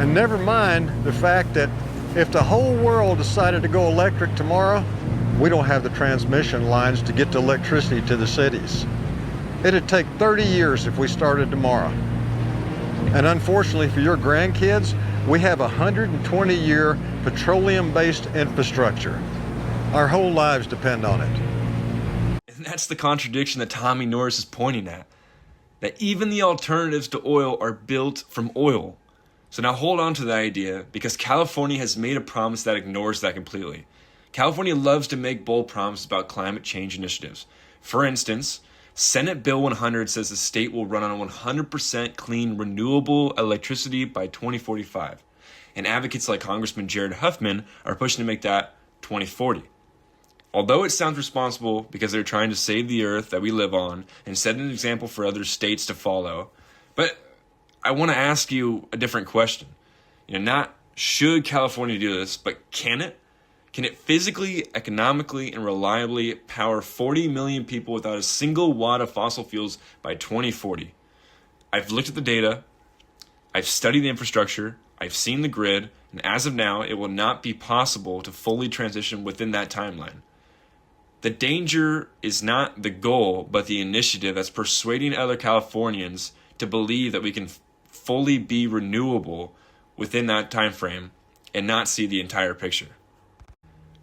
And never mind the fact that if the whole world decided to go electric tomorrow, we don't have the transmission lines to get the electricity to the cities. It'd take 30 years if we started tomorrow. And unfortunately for your grandkids, we have a 120-year petroleum-based infrastructure. Our whole lives depend on it. And that's the contradiction that Tommy Norris is pointing at. That even the alternatives to oil are built from oil. So now hold on to that idea, because California has made a promise that ignores that completely. California loves to make bold promises about climate change initiatives. For instance, Senate Bill 100 says the state will run on 100% clean renewable electricity by 2045. And advocates like Congressman Jared Huffman are pushing to make that 2040. Although it sounds responsible because they're trying to save the earth that we live on and set an example for other states to follow, but I want to ask you a different question. Not should California do this, but can it? Can it physically, economically, and reliably power 40 million people without a single watt of fossil fuels by 2040? I've looked at the data, I've studied the infrastructure, I've seen the grid, and as of now, it will not be possible to fully transition within that timeline. The danger is not the goal, but the initiative that's persuading other Californians to believe that we can fully be renewable within that time frame and not see the entire picture.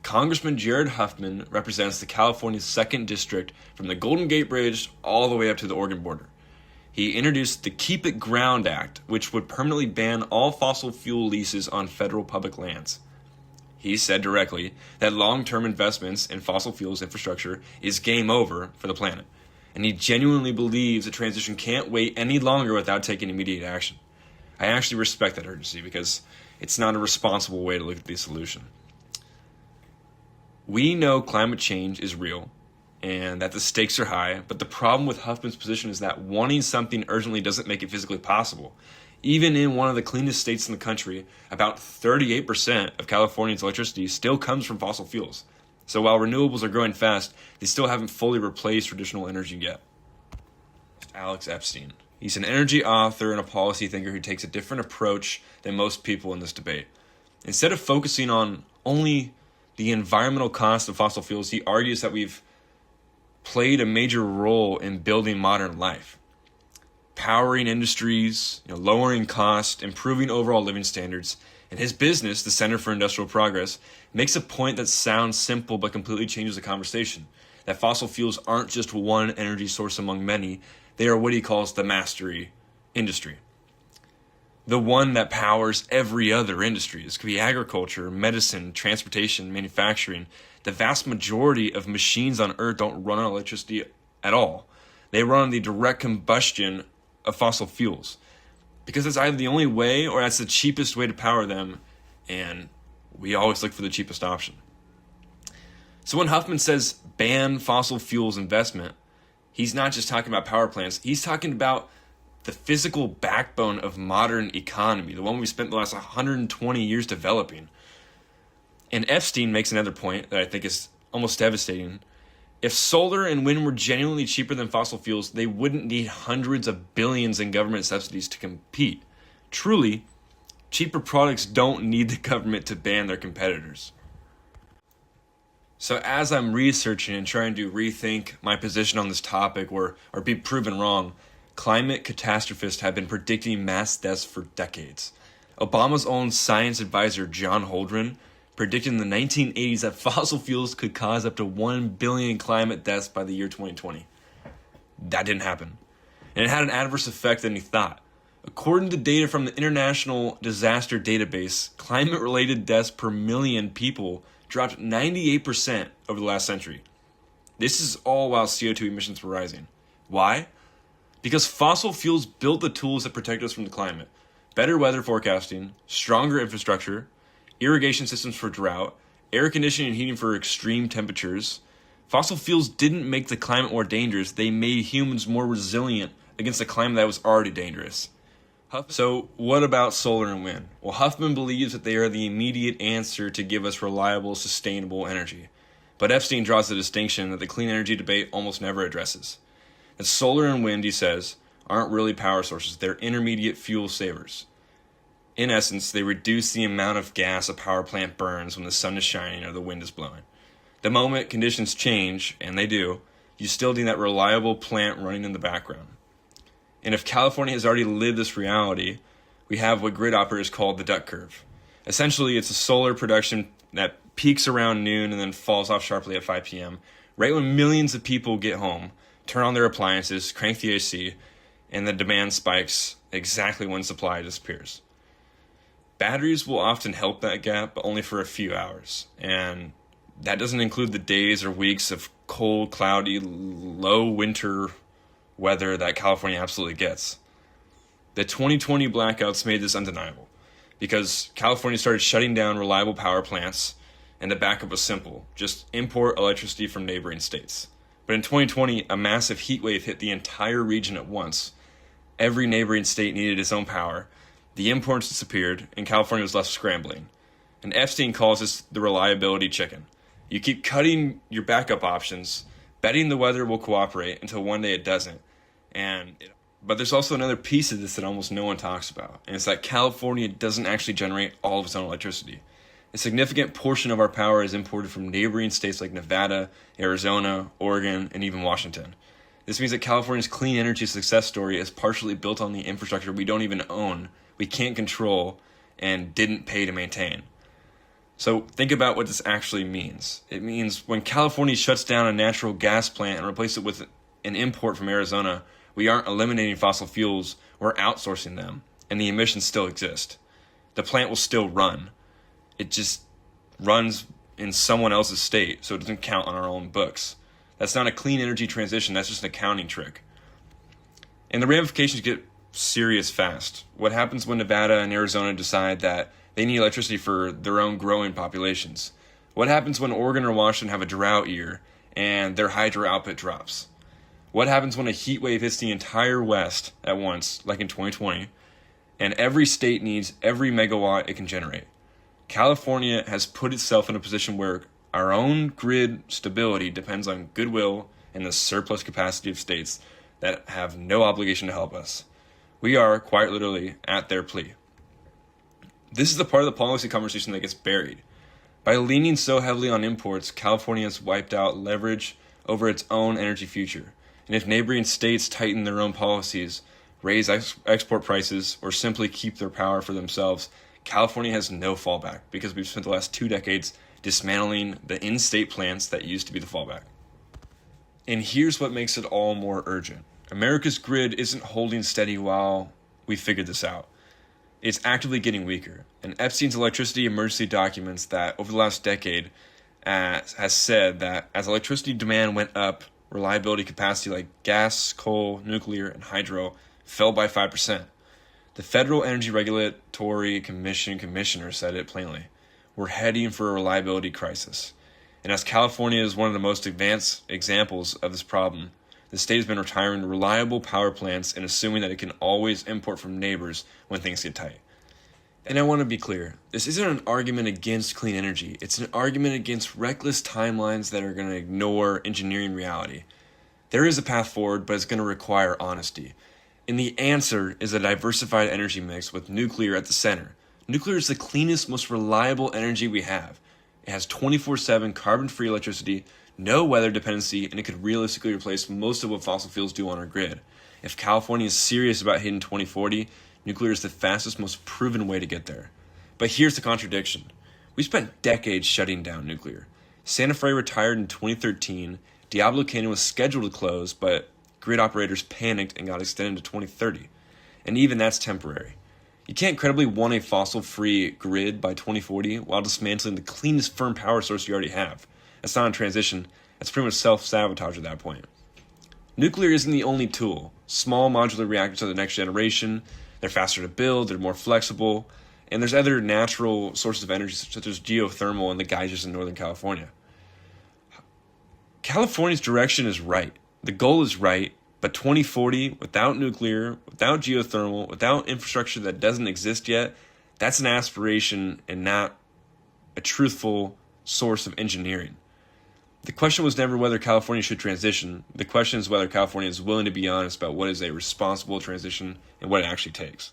Congressman Jared Huffman represents the California 2nd District from the Golden Gate Bridge all the way up to the Oregon border. He introduced the Keep It Ground Act, which would permanently ban all fossil fuel leases on federal public lands. He said directly that long-term investments in fossil fuels infrastructure is game over for the planet. And he genuinely believes the transition can't wait any longer without taking immediate action. I actually respect that urgency because it's not a responsible way to look at the solution. We know climate change is real and that the stakes are high, but the problem with Huffman's position is that wanting something urgently doesn't make it physically possible. Even in one of the cleanest states in the country, about 38% of California's electricity still comes from fossil fuels. So while renewables are growing fast, they still haven't fully replaced traditional energy yet. Alex Epstein. He's an energy author and a policy thinker who takes a different approach than most people in this debate. Instead of focusing on only the environmental cost of fossil fuels, he argues that we've played a major role in building modern life. Powering industries, lowering costs, improving overall living standards. And his business, the Center for Industrial Progress, makes a point that sounds simple but completely changes the conversation. That fossil fuels aren't just one energy source among many, they are what he calls the mastery industry. The one that powers every other industry. This could be agriculture, medicine, transportation, manufacturing. The vast majority of machines on Earth don't run on electricity at all. They run on the direct combustion of fossil fuels. Because it's either the only way or that's the cheapest way to power them, and we always look for the cheapest option. So when Huffman says ban fossil fuels investment, he's not just talking about power plants, he's talking about the physical backbone of modern economy, the one we spent the last 120 years developing. And Epstein makes another point that I think is almost devastating. If solar and wind were genuinely cheaper than fossil fuels, they wouldn't need hundreds of billions in government subsidies to compete. Truly, cheaper products don't need the government to ban their competitors. So as I'm researching and trying to rethink my position on this topic or be proven wrong, climate catastrophists have been predicting mass deaths for decades. Obama's own science advisor, John Holdren, predicted in the 1980s that fossil fuels could cause up to 1 billion climate deaths by the year 2020. That didn't happen. And it had an adverse effect than he thought. According to data from the International Disaster Database, climate-related deaths per million people dropped 98% over the last century. This is all while CO2 emissions were rising. Why? Because fossil fuels built the tools that protect us from the climate. Better weather forecasting, stronger infrastructure, irrigation systems for drought, air conditioning and heating for extreme temperatures. Fossil fuels didn't make the climate more dangerous, they made humans more resilient against a climate that was already dangerous. So what about solar and wind? Well, Huffman believes that they are the immediate answer to give us reliable, sustainable energy. But Epstein draws the distinction that the clean energy debate almost never addresses. That solar and wind, he says, aren't really power sources, they're intermediate fuel savers. In essence, they reduce the amount of gas a power plant burns when the sun is shining or the wind is blowing. The moment conditions change, and they do, you still need that reliable plant running in the background. And if California has already lived this reality, we have what grid operators call the duck curve. Essentially, it's a solar production that peaks around noon and then falls off sharply at 5 p.m., right when millions of people get home, turn on their appliances, crank the AC, and the demand spikes exactly when supply disappears. Batteries will often help that gap, but only for a few hours. And that doesn't include the days or weeks of cold, cloudy, low winter weather that California absolutely gets. The 2020 blackouts made this undeniable because California started shutting down reliable power plants, and the backup was simple: just import electricity from neighboring states. But in 2020, a massive heat wave hit the entire region at once. Every neighboring state needed its own power. The imports disappeared, and California was left scrambling. And Epstein calls this the reliability chicken. You keep cutting your backup options, betting the weather will cooperate until one day it doesn't. But there's also another piece of this that almost no one talks about, and it's that California doesn't actually generate all of its own electricity. A significant portion of our power is imported from neighboring states like Nevada, Arizona, Oregon, and even Washington. This means that California's clean energy success story is partially built on the infrastructure we don't even own, we can't control, and didn't pay to maintain. So think about what this actually means. It means when California shuts down a natural gas plant and replaces it with an import from Arizona, we aren't eliminating fossil fuels, we're outsourcing them, and the emissions still exist. The plant will still run. It just runs in someone else's state, so it doesn't count on our own books. That's not a clean energy transition, that's just an accounting trick. And the ramifications get serious fast. What happens when Nevada and Arizona decide that they need electricity for their own growing populations? What happens when Oregon or Washington have a drought year and their hydro output drops? What happens when a heat wave hits the entire West at once, like in 2020, and every state needs every megawatt it can generate? California has put itself in a position where our own grid stability depends on goodwill and the surplus capacity of states that have no obligation to help us. We are, quite literally, at their plea. This is the part of the policy conversation that gets buried. By leaning so heavily on imports, California has wiped out leverage over its own energy future. And if neighboring states tighten their own policies, raise export prices, or simply keep their power for themselves, California has no fallback because we've spent the last 2 decades dismantling the in-state plants that used to be the fallback. And here's what makes it all more urgent. America's grid isn't holding steady while we figured this out. It's actively getting weaker. And Epstein's electricity emergency documents that over the last decade has said that as electricity demand went up, reliability capacity like gas, coal, nuclear, and hydro fell by 5%. The Federal Energy Regulatory Commissioner said it plainly. We're heading for a reliability crisis. And as California is one of the most advanced examples of this problem, the state has been retiring reliable power plants and assuming that it can always import from neighbors when things get tight. And I want to be clear, this isn't an argument against clean energy. It's an argument against reckless timelines that are going to ignore engineering reality. There is a path forward, but it's going to require honesty. And the answer is a diversified energy mix with nuclear at the center. Nuclear is the cleanest, most reliable energy we have. It has 24/7 carbon-free electricity, no weather dependency, and it could realistically replace most of what fossil fuels do on our grid. If California is serious about hitting 2040, nuclear is the fastest, most proven way to get there. But here's the contradiction. We spent decades shutting down nuclear. Santa Fe retired in 2013, Diablo Canyon was scheduled to close, but grid operators panicked and got extended to 2030. And even that's temporary. You can't credibly want a fossil-free grid by 2040 while dismantling the cleanest firm power source you already have. That's not a transition, that's pretty much self-sabotage at that point. Nuclear isn't the only tool. Small modular reactors are the next generation. They're faster to build, they're more flexible, and there's other natural sources of energy such as geothermal and the geysers in Northern California. California's direction is right. The goal is right, but 2040, without nuclear, without geothermal, without infrastructure that doesn't exist yet, that's an aspiration and not a truthful source of engineering. The question was never whether California should transition. The question is whether California is willing to be honest about what is a responsible transition and what it actually takes.